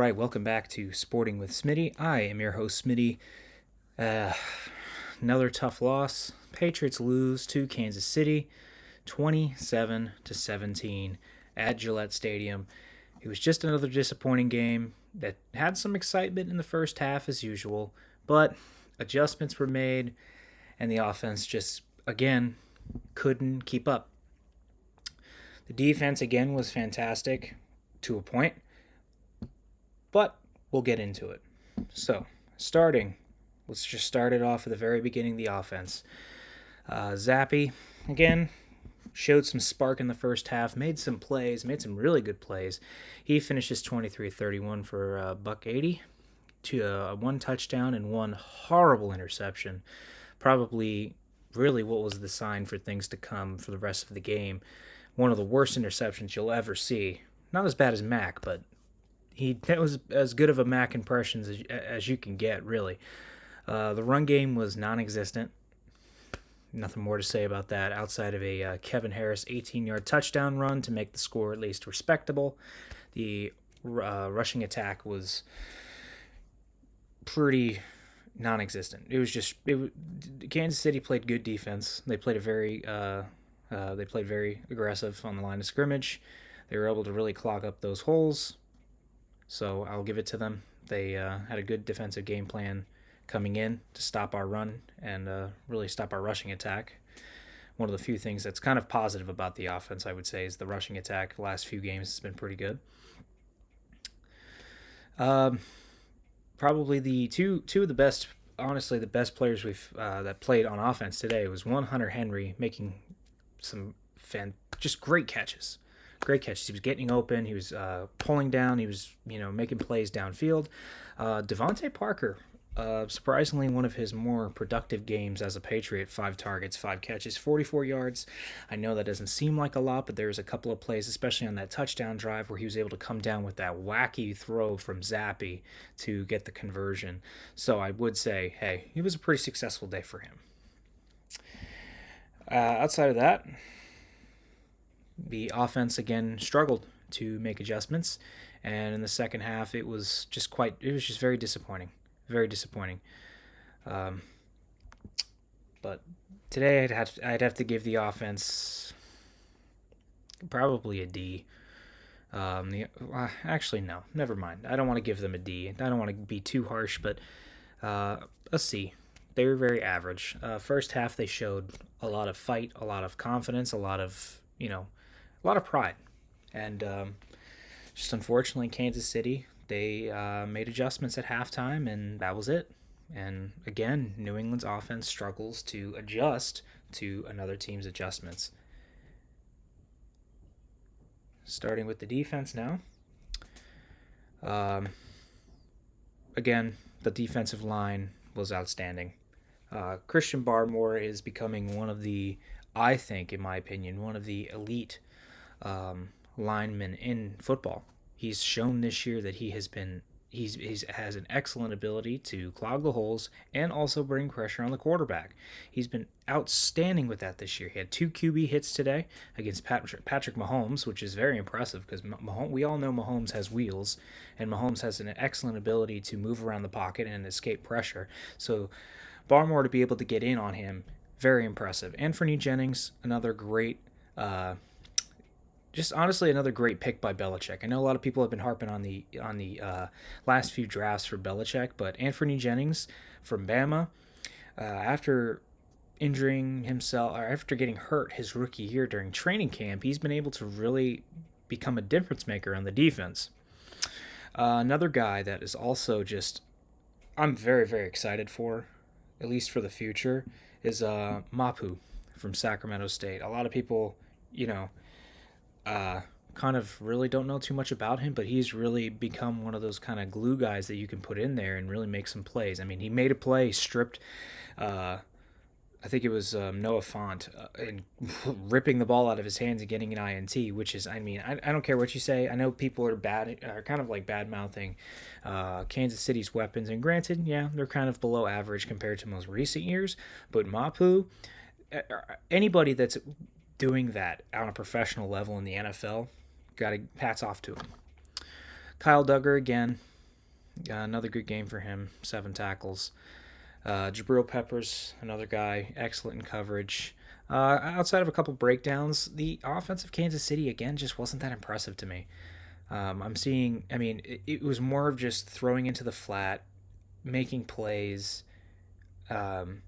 right, welcome back to Sporting with Smitty. I am your host, Smitty. Uh, another tough loss. Patriots lose to Kansas City, 27 to 17 at Gillette Stadium. It was just another disappointing game that had some excitement in the first half as usual, but adjustments were made and the offense just again couldn't keep up. The defense again was fantastic to a point, but we'll get into it. So, let's just start it off at the very beginning of the offense. Zappy, again, showed some spark in the first half, made some plays, made some really good plays. He finishes 23-31 for buck 80 to one touchdown and one horrible interception. Probably really what was the sign for things to come for the rest of the game. One of the worst interceptions you'll ever see. Not as bad as Mac, but that was as good of a Mac impression as you can get, really. The run game was non-existent. Nothing more to say about that outside of a Kevin Harris 18-yard touchdown run to make the score at least respectable. The rushing attack was pretty non-existent. Kansas City played good defense. They played very aggressive on the line of scrimmage. They were able to really clog up those holes. So I'll give it to them. They had a good defensive game plan coming in to stop our run and really stop our rushing attack. One of the few things that's kind of positive about the offense, I would say, is the rushing attack. The last few games has been pretty good. Probably the two of the best, honestly, the best players that played on offense today was one, Hunter Henry, making some just great catches. Great catches. He was getting open. He was pulling down. He was, making plays downfield. Devontae Parker, surprisingly, one of his more productive games as a Patriot. 5 targets, 5 catches, 44 yards. I know that doesn't seem like a lot, but there's a couple of plays, especially on that touchdown drive, where he was able to come down with that wacky throw from Zappy to get the conversion. So I would say, hey, it was a pretty successful day for him. Outside of that, the offense again struggled to make adjustments, and in the second half it was just very disappointing. But today I'd have to give the offense probably a D. Actually, no, never mind. I don't want to give them a D. I don't want to be too harsh, but a C. They were very average. First half they showed a lot of fight, a lot of confidence, a lot of pride. And just unfortunately, Kansas City, they made adjustments at halftime, and that was it. And again, New England's offense struggles to adjust to another team's adjustments. Starting with the defense now. Again, the defensive line was outstanding. Christian Barmore is becoming I think, in my opinion, one of the elite linemen in football. He's shown this year that he has an excellent ability to clog the holes and also bring pressure on the quarterback. He's been outstanding with that this year. He had 2 QB hits today against Patrick Mahomes, which is very impressive because we all know Mahomes has wheels, and Mahomes has an excellent ability to move around the pocket and escape pressure. So Barmore, to be able to get in on him, very impressive. Anfernee Jennings, another great just honestly another great pick by Belichick. I know a lot of people have been harping on the last few drafts for Belichick, but Anfernee Jennings from Bama, after injuring himself or after getting hurt his rookie year during training camp, he's been able to really become a difference maker on the defense. Another guy that is also just I'm very, very excited for, at least for the future, is Mapu from Sacramento State. A lot of people, kind of really don't know too much about him, but he's really become one of those kind of glue guys that you can put in there and really make some plays. I mean, he made a play, stripped, I think it was Noah Fant, and ripping the ball out of his hands and getting an INT, which is, I don't care what you say. I know people are kind of like bad-mouthing Kansas City's weapons, and granted, yeah, they're kind of below average compared to most recent years, but Mapu, anybody that's doing that on a professional level in the NFL, hats off to him. Kyle Duggar again, Another good game for him, 7 tackles. Jabril Peppers, another guy, excellent in coverage. Outside of a couple breakdowns, the offense of Kansas City, again, just wasn't that impressive to me. I'm seeing, I mean, it was more of just throwing into the flat, making plays, um,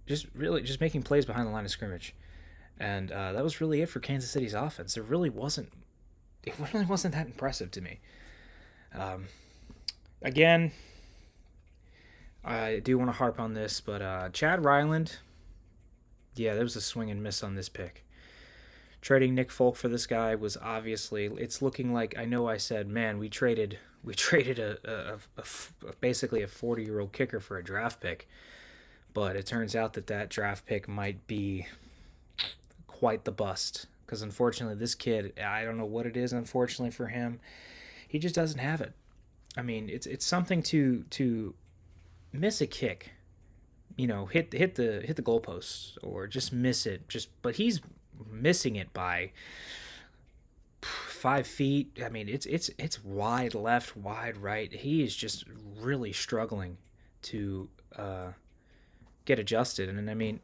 just making plays behind the line of scrimmage. And that was really it for Kansas City's offense. It really wasn't that impressive to me. Um, Again, I do want to harp on this, but Chad Ryland, yeah, there was a swing and miss on this pick. Trading Nick Folk for this guy was obviously, it's looking like, I know I said, man, we traded basically a 40-year-old kicker for a draft pick, but it turns out that draft pick might be quite the bust because unfortunately this kid, I don't know what it is, unfortunately for him, he just doesn't have it. I mean, it's something to miss a kick, hit the goalposts or just miss it. But he's missing it by 5 feet. I mean, it's wide left, wide right. He is just really struggling to get adjusted. And I mean,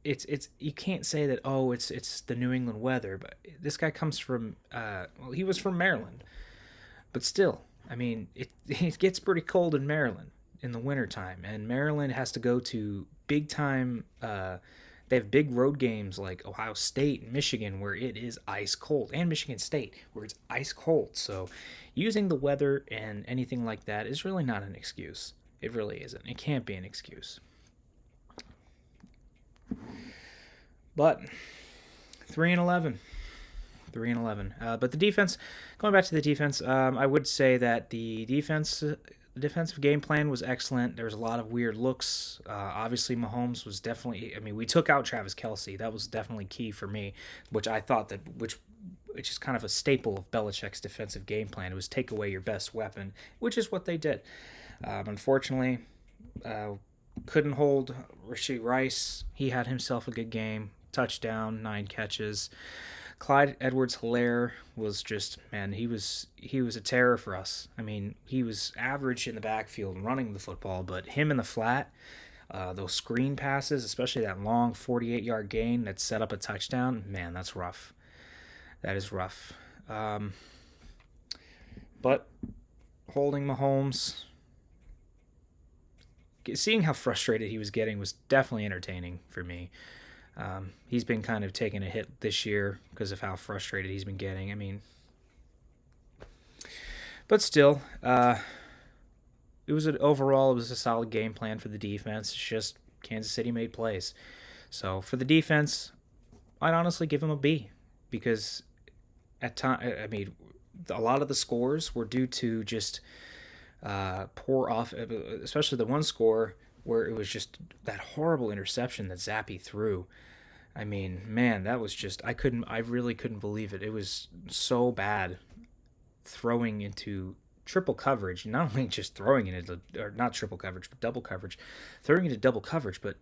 it's you can't say that, oh, it's the New England weather, but this guy comes from he was from Maryland, but still, I mean, it gets pretty cold in Maryland in the wintertime, and Maryland has to go to big time. They have big road games like Ohio State and Michigan where it is ice cold, and Michigan State where it's ice cold. So, using the weather and anything like that is really not an excuse. It really isn't. It can't be an excuse. But 3-11. 3-11. But the defense, going back to the defense, I would say that the defensive game plan was excellent. There was a lot of weird looks. Obviously, Mahomes was definitely. I mean, we took out Travis Kelce. That was definitely key for me, which is kind of a staple of Belichick's defensive game plan. It was take away your best weapon, which is what they did. Unfortunately, couldn't hold Rashee Rice. He had himself a good game. Touchdown, 9 catches. Clyde Edwards-Helaire was just, man, he was a terror for us. I mean, he was average in the backfield running the football, but him in the flat, those screen passes, especially that long 48-yard gain that set up a touchdown, man, that's rough. That is rough. But holding Mahomes, seeing how frustrated he was getting was definitely entertaining for me. He's been kind of taking a hit this year because of how frustrated he's been getting. I mean, but still, it was a solid game plan for the defense. It's just Kansas City made plays. So for the defense, I'd honestly give him a B because at time, I mean, a lot of the scores were due to just poor off, especially the one score where it was just that horrible interception that Zappe threw. I mean, man, that was just I really couldn't believe it. It was so bad throwing into triple coverage, not only just throwing it into, or not triple coverage, but double coverage, throwing into double coverage, but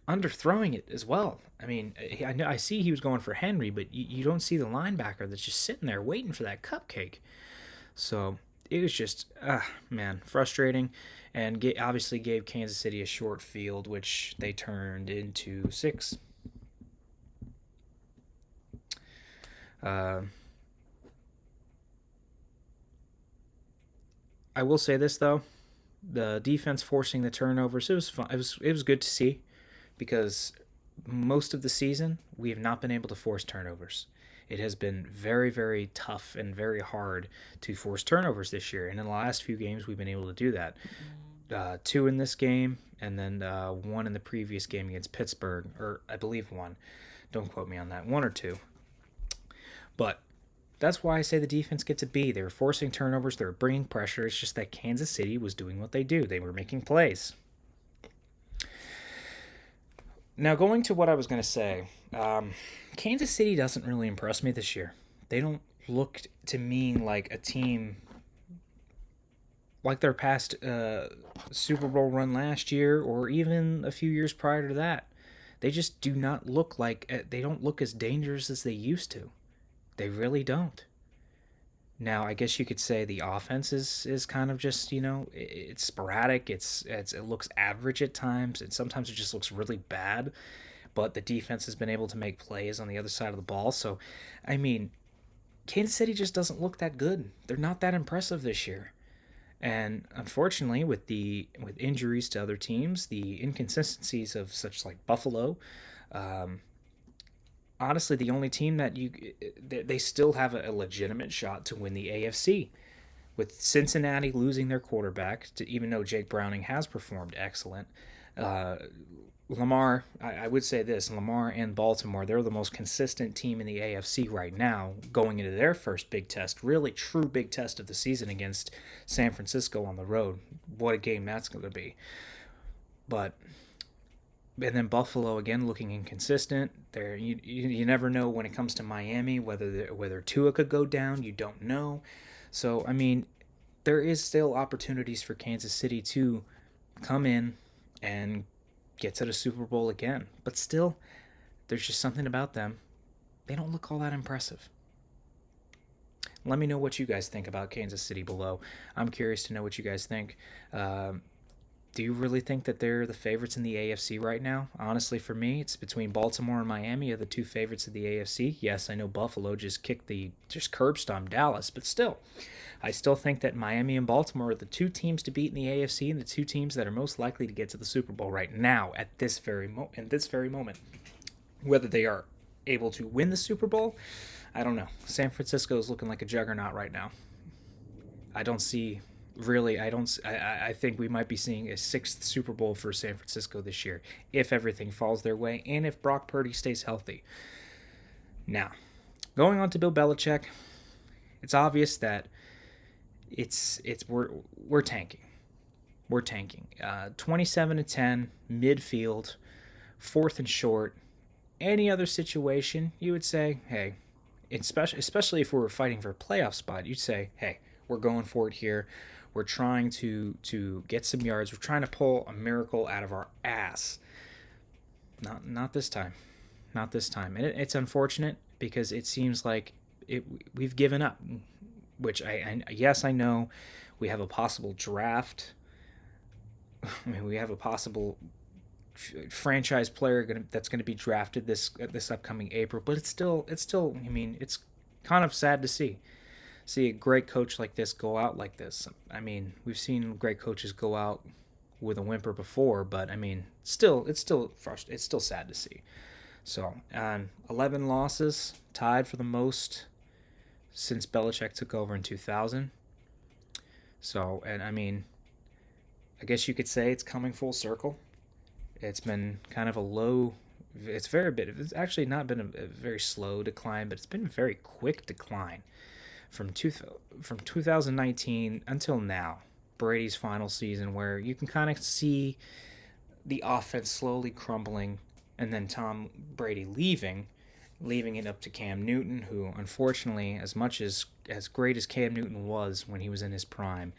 underthrowing it as well. I mean, I see he was going for Henry, but you don't see the linebacker that's just sitting there waiting for that cupcake. So it was just, man, frustrating, and obviously gave Kansas City a short field, which they turned into 6. I will say this though, the defense forcing the turnovers, it was fun. It was good to see because most of the season we have not been able to force turnovers. It has been very, very tough and very hard to force turnovers this year. And in the last few games, we've been able to do that. 2 in this game, and then 1 in the previous game against Pittsburgh, or I believe 1. Don't quote me on that. 1 or 2. But that's why I say the defense gets a B. They were forcing turnovers. They were bringing pressure. It's just that Kansas City was doing what they do. They were making plays. Now, going to what I was going to say, Kansas City doesn't really impress me this year. They don't look to me like a team like their past Super Bowl run last year or even a few years prior to that. They just do not look like, they don't look as dangerous as they used to. They really don't. Now, I guess you could say the offense is kind of just, it's sporadic. It looks average at times, and sometimes it just looks really bad. But the defense has been able to make plays on the other side of the ball. So, I mean, Kansas City just doesn't look that good. They're not that impressive this year. And unfortunately, with injuries to other teams, the inconsistencies of such like Buffalo, um, honestly, the only team that they still have a legitimate shot to win the AFC. With Cincinnati losing their quarterback, even though Jake Browning has performed excellent, uh, Lamar, I would say this: Lamar and Baltimore, they're the most consistent team in the AFC right now, going into their first big test, really true big test of the season against San Francisco on the road. What a game that's going to be! But and then Buffalo again looking inconsistent. There, you never know when it comes to Miami whether Tua could go down. You don't know. So I mean, there is still opportunities for Kansas City to come in and get to the Super Bowl again. But still, there's just something about them. They don't look all that impressive. Let me know what you guys think about Kansas City below. I'm curious to know what you guys think. Um, do you really think that they're the favorites in the AFC right now? Honestly, for me, it's between Baltimore and Miami are the two favorites of the AFC. Yes, I know Buffalo just curb stomped Dallas, but still, I still think that Miami and Baltimore are the two teams to beat in the AFC and the two teams that are most likely to get to the Super Bowl right now at this very moment. Whether they are able to win the Super Bowl, I don't know. San Francisco is looking like a juggernaut right now. I don't see really. I don't. I think we might be seeing a sixth Super Bowl for San Francisco this year if everything falls their way and if Brock Purdy stays healthy. Now, going on to Bill Belichick, it's obvious that we're tanking. We're tanking. 27-10 midfield, fourth and short. Any other situation, you would say, hey, especially if we were fighting for a playoff spot, you'd say, hey, we're going for it here. We're trying to get some yards. We're trying to pull a miracle out of our ass. Not this time. Not this time. And it's unfortunate because it seems like we've given up. Which yes, I know we have a possible draft. I mean, we have a possible franchise player that's going to be drafted this upcoming April. But it's still. I mean, it's kind of sad to see a great coach like this go out like this. I mean, we've seen great coaches go out with a whimper before, but I mean, it's still sad to see. So, 11 losses, tied for the most since Belichick took over in 2000. So, and I mean, I guess you could say it's coming full circle. It's been kind of a low. It's actually not been a very slow decline, but it's been a very quick decline from from 2019 until now. Brady's final season, where you can kind of see the offense slowly crumbling, and then Tom Brady leaving it up to Cam Newton, who unfortunately, as great as Cam Newton was when he was in his prime,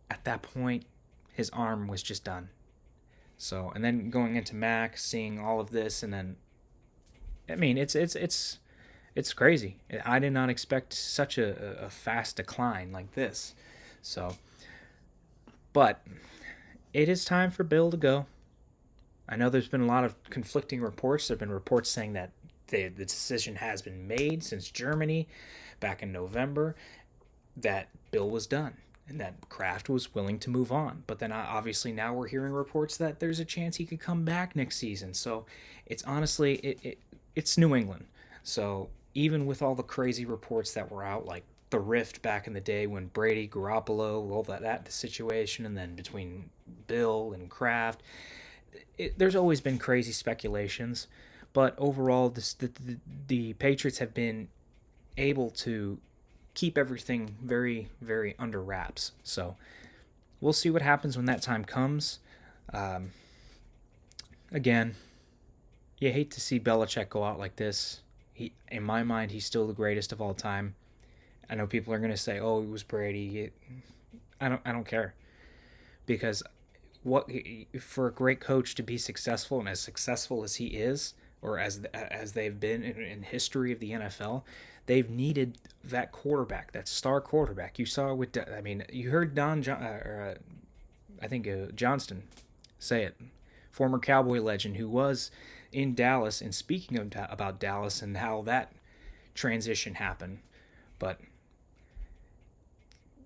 at that point his arm was just done. So, and then going into Mac, seeing all of this, and then I mean, it's crazy. I did not expect such a fast decline like this. So, but it is time for Bill to go. I know there's been a lot of conflicting reports. There have been reports saying that the decision has been made since Germany back in November that Bill was done and that Kraft was willing to move on. But then obviously now we're hearing reports that there's a chance he could come back next season. So it's honestly it's New England. So even with all the crazy reports that were out, like the rift back in the day when Brady, Garoppolo, all that situation, and then between Bill and Kraft, there's always been crazy speculations. But overall, the Patriots have been able to keep everything very, very under wraps. So we'll see what happens when that time comes. Um, Again, you hate to see Belichick go out like this. In my mind, he's still the greatest of all time. I know people are gonna say, "Oh, it was Brady." I don't care because what for a great coach to be successful and as successful as he is, or as they've been in history of the NFL, they've needed that quarterback, that star quarterback. You saw with, I mean, you heard I think Johnston say it, former Cowboy legend who was in Dallas, and speaking about Dallas and how that transition happened. But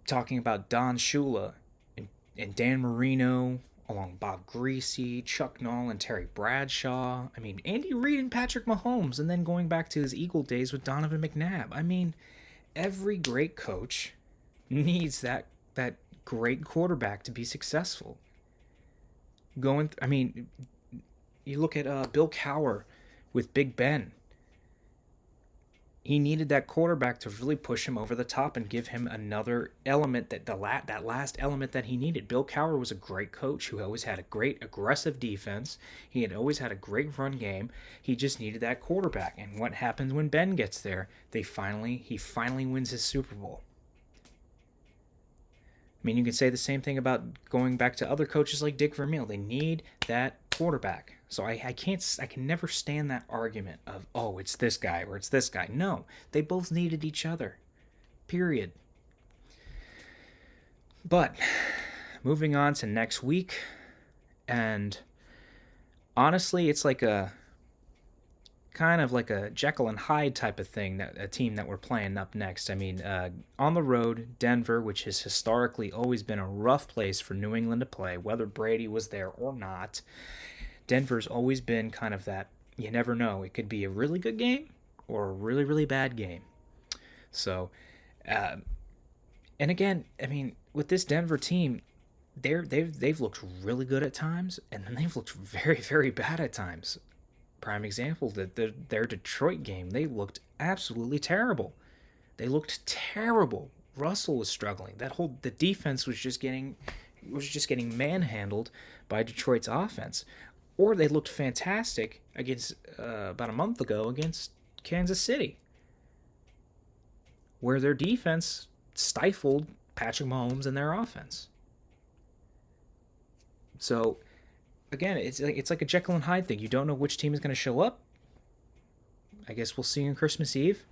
talking about Don Shula and Dan Marino, along Bob Greasy, Chuck Noll, and Terry Bradshaw. I mean, Andy Reid and Patrick Mahomes, and then going back to his Eagle days with Donovan McNabb. I mean, every great coach needs that great quarterback to be successful. I mean, you look at Bill Cowher with Big Ben. He needed that quarterback to really push him over the top and give him another element, that last element that he needed. Bill Cowher was a great coach who always had a great aggressive defense. He had always had a great run game. He just needed that quarterback. And what happens when Ben gets there? He finally wins his Super Bowl. I mean, you can say the same thing about going back to other coaches like Dick Vermeil. They need that quarterback. So I can never stand that argument of, oh, it's this guy or it's this guy. No, they both needed each other. Period. But moving on to next week, and honestly, it's like a kind of like a Jekyll and Hyde type of thing, that a team that we're playing up next. I mean, on the road, Denver, which has historically always been a rough place for New England to play, whether Brady was there or not. Denver's always been kind of that, you never know. It could be a really good game or a really, really bad game. So, and again, I mean, with this Denver team, they've looked really good at times, and then they've looked very, very bad at times. Prime example, that their Detroit game, they looked absolutely terrible. They looked terrible. Russell was struggling. The defense was just getting manhandled by Detroit's offense. Or they looked fantastic against about a month ago against Kansas City, where their defense stifled Patrick Mahomes and their offense. So, again, it's like a Jekyll and Hyde thing. You don't know which team is going to show up. I guess we'll see you on Christmas Eve.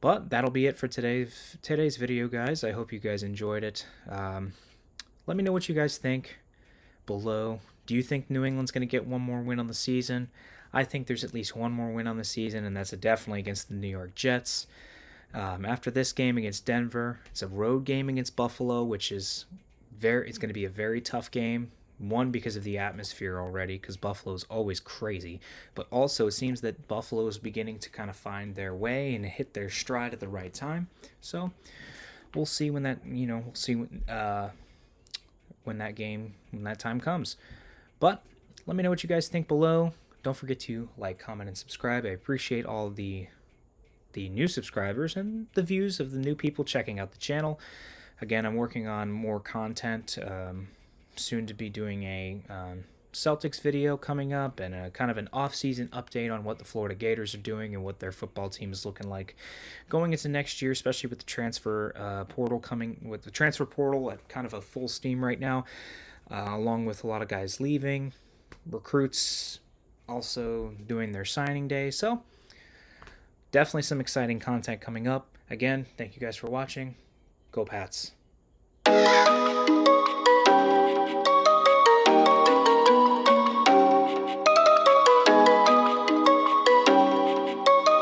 But that'll be it for today's video, guys. I hope you guys enjoyed it. Let me know what you guys think below. Do you think New England's going to get one more win on the season? I think there's at least one more win on the season, and that's definitely against the New York Jets. After this game against Denver, it's a road game against Buffalo, which is it's going to be a very tough game. One, because of the atmosphere already, because Buffalo's always crazy. But also, it seems that Buffalo is beginning to kind of find their way and hit their stride at the right time. So we'll see when that time comes. But let me know what you guys think below. Don't forget to like, comment, and subscribe. I appreciate all the new subscribers and the views of the new people checking out the channel. Again, I'm working on more content. Soon to be doing a Celtics video coming up, and a kind of an off-season update on what the Florida Gators are doing and what their football team is looking like going into next year, especially with the transfer portal at kind of a full steam right now. Along with a lot of guys leaving, recruits also doing their signing day. So definitely some exciting content coming up. Again, thank you guys for watching. Go Pats.